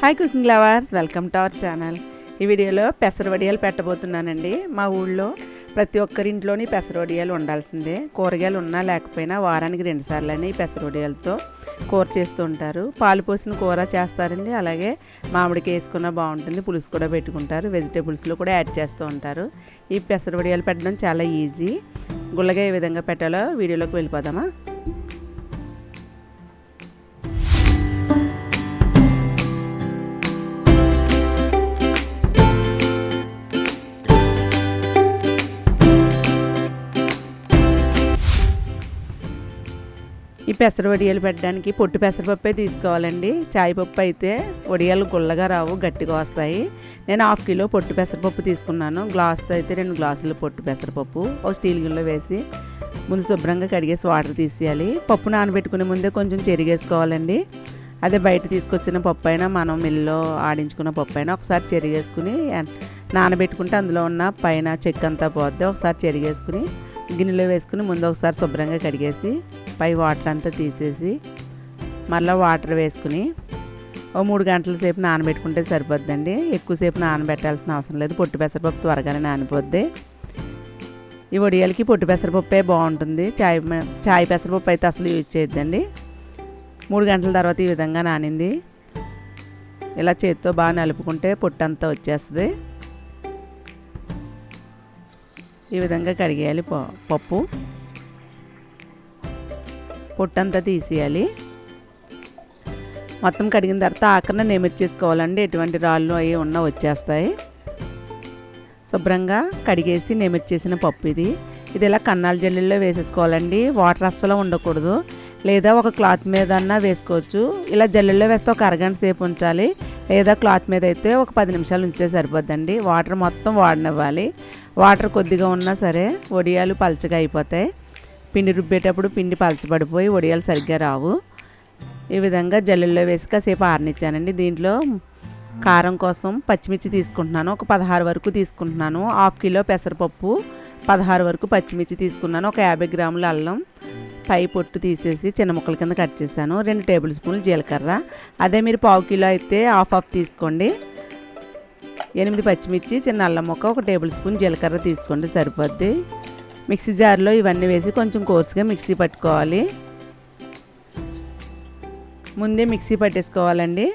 Hi cooking lovers, welcome to our channel. ఈ వీడియోలో పెసర వడియాలు పెట్టబోతున్నానండి. మా ఊళ్ళో ప్రతి ఒక్కరింట్లోని పెసర వడియాలు ఉండాల్సిందే. కూరగాయలు ఉన్నా లేకపోయినా వారానికి 2 సార్లని పెసర వడియాలతో కూర చేస్తూ ఉంటారు. పాలు పోసిన కూర చేస్తారండి, అలాగే మామిడికి వేసుకున్న బాగుంటుంది. పులుసు కూడా పెట్టుకుంటారు, వెజిటేబుల్స్లో కూడా యాడ్ చేస్తూ ఉంటారు. ఈ పెసర వడియాలు పెట్టడం చాలా ఈజీ. గుల్లగా ఏ విధంగా పెట్టాలో వీడియోలోకి వెళ్ళిపోదామా. ఈ పెసర వడియాలు పెట్టడానికి పొట్టు పెసరపప్పే తీసుకోవాలండి. చాయ్ పప్పు అయితే వడియాలు గుల్లగా రావు, గట్టిగా వస్తాయి. నేను 1/2 కిలో పొట్టు పెసరపప్పు తీసుకున్నాను. గ్లాస్తో అయితే 2 గ్లాసులు పొట్టు పెసరపప్పు ఒక స్టీల్ గిన్నెలో వేసి ముందు శుభ్రంగా కడిగేసి వాటర్ తీసేయాలి. పప్పు నానబెట్టుకునే ముందే కొంచెం చెరిగేసుకోవాలండి. అదే బయట తీసుకొచ్చిన పప్పు అయినా మనం మిల్లులో ఆడించుకున్న పప్పు అయినా ఒకసారి చెరిగేసుకుని నానబెట్టుకుంటే అందులో ఉన్న పైన చెక్క అంతా పోద్ది. ఒకసారి చెరిగేసుకుని గిన్నెలో వేసుకుని ముందు ఒకసారి శుభ్రంగా కడిగేసి పై వాటర్ అంతా తీసేసి మళ్ళీ వాటర్ వేసుకుని ఓ 3 గంటల సేపు నానబెట్టుకుంటే సరిపోద్దండి. ఎక్కువసేపు నానబెట్టాల్సిన అవసరం లేదు. పొట్టు పెసరపప్పు త్వరగానే నానిపోద్ది. ఈ వడియాలకి పొట్టు పెసరపప్పే బాగుంటుంది. చాయ్ పెసరపప్పు అయితే అసలు యూజ్ చేయొద్దండి. 3 గంటల తర్వాత ఈ విధంగా నానింది. ఇలా చేతితో బాగా నలుపుకుంటే పొట్టు అంతా వచ్చేస్తుంది. ఈ విధంగా కడిగేయాలి. పప్పు పొట్టంతా తీసేయాలి. మొత్తం కడిగిన తర్వాత ఆఖరణ నెమిర్చేసుకోవాలండి. ఎటువంటి రాళ్ళు అవి ఉన్నా వచ్చేస్తాయి. శుభ్రంగా కడిగేసి నెమిర్చేసిన పప్పు ఇది ఇలా కన్నాల జల్లెల్లో వేసేసుకోవాలండి. వాటర్ అస్సలు ఉండకూడదు. లేదా ఒక క్లాత్ మీద అన్నా వేసుకోవచ్చు. ఇలా జల్లెల్లో వేస్తే ఒక అరగంట సేపు ఉంచాలి. లేదా క్లాత్ మీద అయితే ఒక 10 నిమిషాలు ఉంచితే సరిపోద్దండి. వాటర్ మొత్తం వాడనివ్వాలి. వాటర్ కొద్దిగా ఉన్నా సరే వడియాలు పలచగా అయిపోతాయి. పిండి రుబ్బేటప్పుడు పిండి పలచబడిపోయి వడియాలు సరిగ్గా రావు. ఈ విధంగా జల్లెల్లో వేసి కాసేపు ఆరనిచ్చానండి. దీంట్లో కారం కోసం పచ్చిమిర్చి తీసుకుంటున్నాను. ఒక 16 వరకు తీసుకుంటున్నాను. 1/2 కిలో పెసరపప్పు, 16 వరకు పచ్చిమిర్చి తీసుకున్నాను. ఒక 50 గ్రాముల అల్లం పై పొట్టు తీసేసి చిన్న ముక్కల కింద కట్ చేశాను. 2 టేబుల్ స్పూన్లు జీలకర్ర. అదే మీరు 1/2 కిలో అయితే హాఫ్ తీసుకోండి. 8 పచ్చిమిర్చి, చిన్న అల్లం ముక్క, 1 టేబుల్ స్పూన్ జీలకర్ర తీసుకోండి సరిపోద్ది. మిక్సీ జార్లో ఇవన్నీ వేసి కొంచెం కోర్సుగా మిక్సీ పట్టుకోవాలి. ముందే మిక్సీ పట్టేసుకోవాలండి.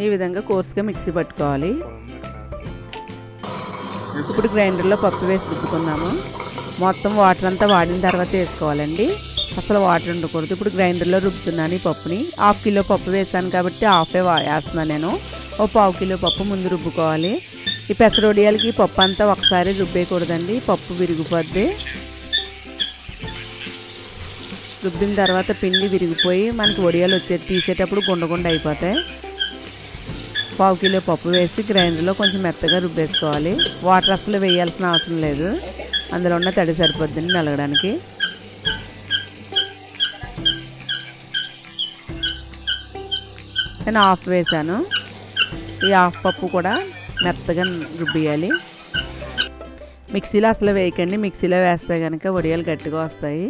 ఈ విధంగా కోర్సుగా మిక్సీ పట్టుకోవాలి. ఇప్పుడు గ్రైండర్లో పప్పు వేసి రుబ్బుకున్నాము. మొత్తం వాటర్ అంతా వాడిన తర్వాత వేసుకోవాలండి. అసలు వాటర్ ఉండకూడదు. ఇప్పుడు గ్రైండర్లో రుబ్బుతున్నాను ఈ పప్పుని. 1/2 కిలో పప్పు వేసాను కాబట్టి హాఫే వేస్తున్నాను నేను. ఓ 1/2 కిలో పప్పు ముందు రుబ్బుకోవాలి. ఈ పెసర వడియాలకి పప్పు అంతా ఒకసారి రుబ్బేయకూడదండి, పప్పు విరిగిపోద్ది. రుబ్బిన తర్వాత పిండి విరిగిపోయి మనకి వడియాలు తీసేటప్పుడు గుండ అయిపోతాయి. 1/2 కిలో పప్పు వేసి గ్రైండర్లో కొంచెం మెత్తగా రుబ్బేసుకోవాలి. వాటర్ అసలు వేయాల్సిన అవసరం లేదు. అందులో ఉన్న తడి సరిపోద్దండి నలగడానికి. నేను హాఫ్ వేసాను. ఈ హాఫ్ పప్పు కూడా మెత్తగా రుబ్బియాలి. మిక్సీలో అసలు వేయకండి. మిక్సీలో వేస్తే కనుక వడియాలు గట్టిగా వస్తాయి.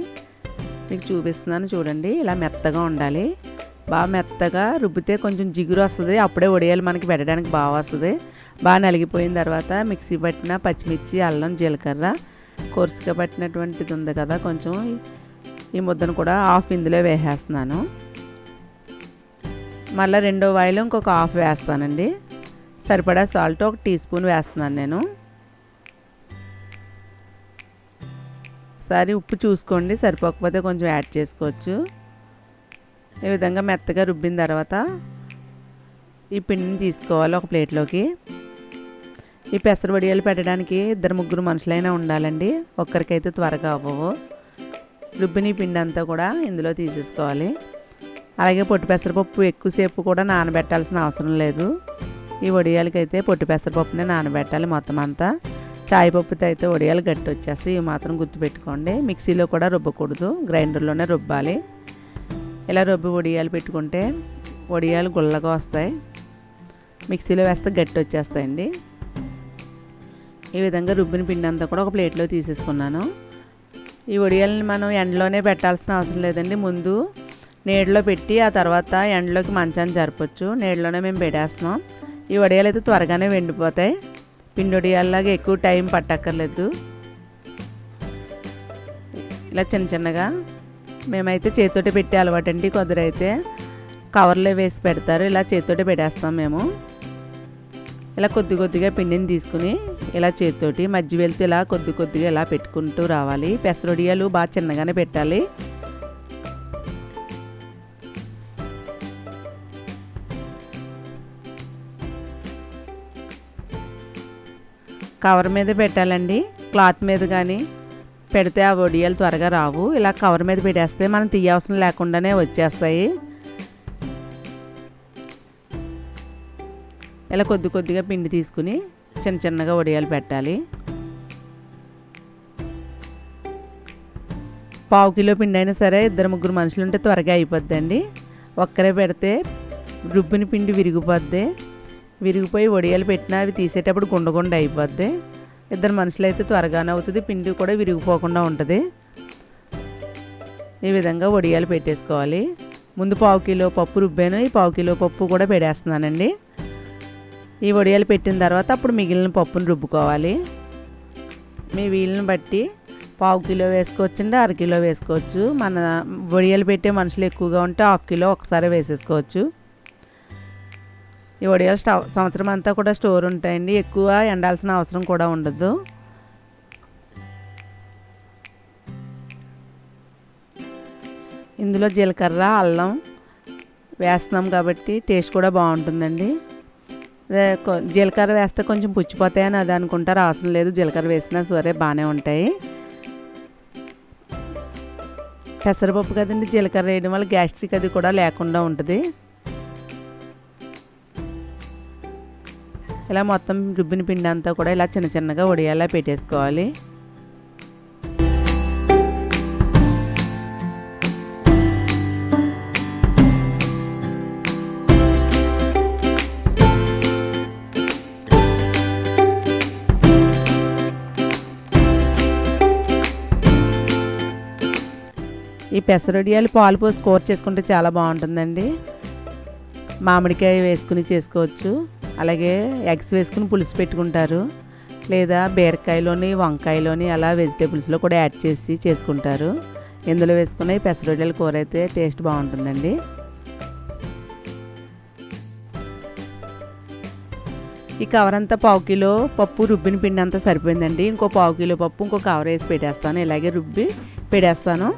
మీకు చూపిస్తున్నాను చూడండి. ఇలా మెత్తగా ఉండాలి. బాగా మెత్తగా రుబ్బితే కొంచెం జిగురు వస్తుంది. అప్పుడే వడియాలు మనకి పెట్టడానికి బాగా వస్తుంది. బాగా నలిగిపోయిన తర్వాత మిక్సీ పట్టిన పచ్చిమిర్చి, అల్లం, జీలకర్ర, కోర్సుగా పట్టినటువంటిది ఉంది కదా కొంచెం, ఈ ముద్దను కూడా హాఫ్ ఇందులో వేసేస్తున్నాను. మళ్ళీ 2వ వాయిలో ఇంకొక హాఫ్ వేస్తానండి. సరిపడా సాల్ట్ 1 టీ స్పూన్ వేస్తున్నాను నేను. ఒకసారి ఉప్పు చూసుకోండి, సరిపోకపోతే కొంచెం యాడ్ చేసుకోవచ్చు. ఈ విధంగా మెత్తగా రుబ్బిన తర్వాత ఈ పిండిని తీసుకోవాలి ఒక ప్లేట్లోకి. ఈ పెసర వడియాలు పెట్టడానికి 2-3 మనుషులైనా ఉండాలండి. ఒక్కరికైతే త్వరగా అవ్వవు. రుబ్బిని పిండి అంతా కూడా ఇందులో తీసేసుకోవాలి. అలాగే పొట్టు పెసరపప్పు ఎక్కువసేపు కూడా నానబెట్టాల్సిన అవసరం లేదు. ఈ వడియాలకైతే పొట్టు పెసరపప్పునే నానబెట్టాలి మొత్తం అంతా. చాయ్ పప్పుతో అయితే వడియాలు గట్టి వచ్చేస్తాయి, ఇవి మాత్రం గుర్తుపెట్టుకోండి. మిక్సీలో కూడా రుబ్బకూడదు, గ్రైండర్లోనే రుబ్బాలి. ఇలా రుబ్బి వడియాలు పెట్టుకుంటే వడియాలు గుల్లగా వస్తాయి, మిక్సీలో వేస్తే గట్టి వచ్చేస్తాయండి. ఈ విధంగా రుబ్బిన పిండి అంతా కూడా ఒక ప్లేట్లో తీసేసుకున్నాను. ఈ వడియాలని మనం ఎండలోనే పెట్టాల్సిన అవసరం లేదండి. ముందు నీడలో పెట్టి ఆ తర్వాత ఎండలోకి మంచాన్ని జరపచ్చు. నీడలోనే మేము పెట్టేస్తున్నాం. ఈ వడియాలు అయితే త్వరగానే వెండిపోతాయి, పిండి వడియాల్లాగా ఎక్కువ టైం పట్టక్కర్లేదు. ఇలా చిన్న చిన్నగా మేమైతే చేతితోటి పెట్టే అలవాటు అండి. కొందరైతే కవర్లో వేసి పెడతారు, ఇలా చేతితోటి పెట్టేస్తాం మేము. ఇలా కొద్ది కొద్దిగా పిండిని తీసుకుని ఇలా చేతితోటి మధ్య వెళ్తే ఇలా కొద్ది కొద్దిగా ఇలా పెట్టుకుంటూ రావాలి. పెసరొడియాలు బాగా చిన్నగానే పెట్టాలి. కవర్ మీద పెట్టాలండి, క్లాత్ మీద కానీ పెడితే ఆ వడియాలు త్వరగా రావు. ఇలా కవర్ మీద పెట్టేస్తే మనం తీయవసరం లేకుండానే వచ్చేస్తాయి. ఇలా కొద్ది కొద్దిగా పిండి తీసుకుని చిన్న చిన్నగా వడియాలు పెట్టాలి. 1/2 కిలో పిండి అయినా సరే 2-3 మనుషులు ఉంటే త్వరగా అయిపోద్దండి. ఒక్కరే పెడితే రుబ్బిన పిండి విరిగిపోయి వడియాలు పెట్టినా అవి తీసేటప్పుడు గుండ అయిపోద్ది. 2 మనుషులు అయితే త్వరగానే అవుతుంది, పిండి కూడా విరిగిపోకుండా ఉంటుంది. ఈ విధంగా వడియాలు పెట్టేసుకోవాలి. ముందు 1/2 కిలో పప్పు రుబ్బాను, ఈ 1/2 కిలో పప్పు కూడా పెట్టేస్తున్నానండి. ఈ వడియాలు పెట్టిన తర్వాత అప్పుడు మిగిలిన పప్పును రుబ్బుకోవాలి. మీ వీలుని బట్టి 1/2 కిలో వేసుకోవచ్చండి, 1/2 కిలో వేసుకోవచ్చు. మన వడియాలు పెట్టే మనుషులు ఎక్కువగా ఉంటే 1/2 కిలో ఒకసారి వేసేసుకోవచ్చు. ఈ వడియాలు సంవత్సరం అంతా కూడా స్టోర్ ఉంటాయండి, ఎక్కువ ఎండాల్సిన అవసరం కూడా ఉండదు. ఇందులో జీలకర్ర అల్లం వేస్తున్నాం కాబట్టి టేస్ట్ కూడా బాగుంటుందండి. జీలకర్ర వేస్తే కొంచెం పుచ్చిపోతాయని అది అనుకుంటారు, అవసరం లేదు, జీలకర్ర వేసినా సరే బాగానే ఉంటాయి. పెసరపప్పు కదండి, జీలకర్ర వేయడం వల్ల గ్యాస్ట్రిక్ అది కూడా లేకుండా ఉంటుంది. ఇలా మొత్తం రుబ్బిన పిండి అంతా కూడా ఇలా చిన్న చిన్నగా వడియాలా పెట్టేసుకోవాలి. ఈ పెసరొడియాలు పాలు పోసి కూర చేసుకుంటే చాలా బాగుంటుందండి. మామిడికాయ వేసుకుని చేసుకోవచ్చు, అలాగే ఎగ్స్ వేసుకుని పులుసు పెట్టుకుంటారు, లేదా బీరకాయలోని వంకాయలోని అలా వెజిటేబుల్స్లో కూడా యాడ్ చేసి చేసుకుంటారు. ఇందులో వేసుకున్న ఈ పెసరొడియాల కూర అయితే టేస్ట్ బాగుంటుందండి. ఈ కవర్ అంతా 1/2 కిలో పప్పు రుబ్బిన పిండి అంతా సరిపోయిందండి. ఇంకో 1/2 కిలో పప్పు ఇంకో కవర్ వేసి పెట్టేస్తాను, ఇలాగే రుబ్బి పెట్టేస్తాను.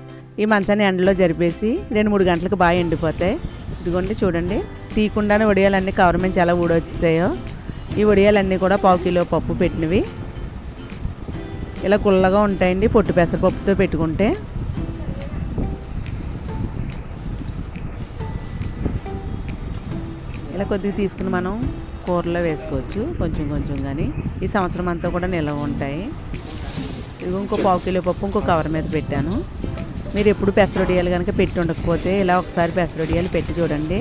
ఈ మంచాన్ని ఎండలో జరిపేసి 2-3 గంటలకు బాగా ఎండిపోతాయి. ఇదిగోండి చూడండి, తీయకుండానే వడియాలన్నీ కవర్ మీద చాలా ఊడొచ్చేసాయో. ఈ వడియాలన్నీ కూడా 1/2 కిలో పప్పు పెట్టినవి. ఇలా గుల్లగా ఉంటాయండి పొట్టు పెసరపప్పుతో పెట్టుకుంటే. ఇలా కొద్దిగా తీసుకుని మనం కూరలో వేసుకోవచ్చు, కొంచెం కొంచెం. కానీ ఈ సంవత్సరం అంతా కూడా నిల్వ ఉంటాయి. ఇదిగో ఇంకో 1/2 కిలో పప్పు ఇంకో కవర్ మీద పెట్టాను. మీరు ఎప్పుడు పెసరొడియాలు కనుక పెట్టి ఉండకపోతే ఇలా ఒకసారి పెసరొడియాలు పెట్టి చూడండి.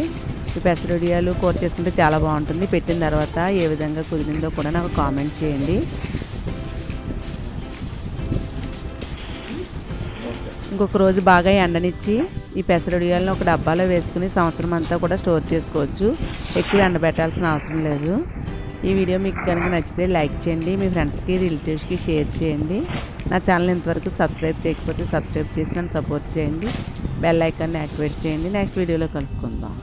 ఈ పెసరొడియాలు కూర చేసుకుంటే చాలా బాగుంటుంది. పెట్టిన తర్వాత ఏ విధంగా కుదిరిందో కూడా నాకు కామెంట్ చేయండి. ఇంకొక రోజు బాగా ఎండనిచ్చి ఈ పెసరొడియాలను ఒక డబ్బాలో వేసుకుని సంవత్సరం అంతా కూడా స్టోర్ చేసుకోవచ్చు, ఎక్కువ ఎండబెట్టాల్సిన అవసరం లేదు. ఈ వీడియో మీకు కనుక నచ్చితే లైక్ చేయండి, మీ ఫ్రెండ్స్కి రిలేటివ్స్కి షేర్ చేయండి. నా ఛానల్ ఇంతవరకు సబ్స్క్రైబ్ చేయకపోతే సబ్స్క్రైబ్ చేసి నన్ను సపోర్ట్ చేయండి. బెల్ ఐకాన్ని యాక్టివేట్ చేయండి. నెక్స్ట్ వీడియోలో కలుసుకుందాం.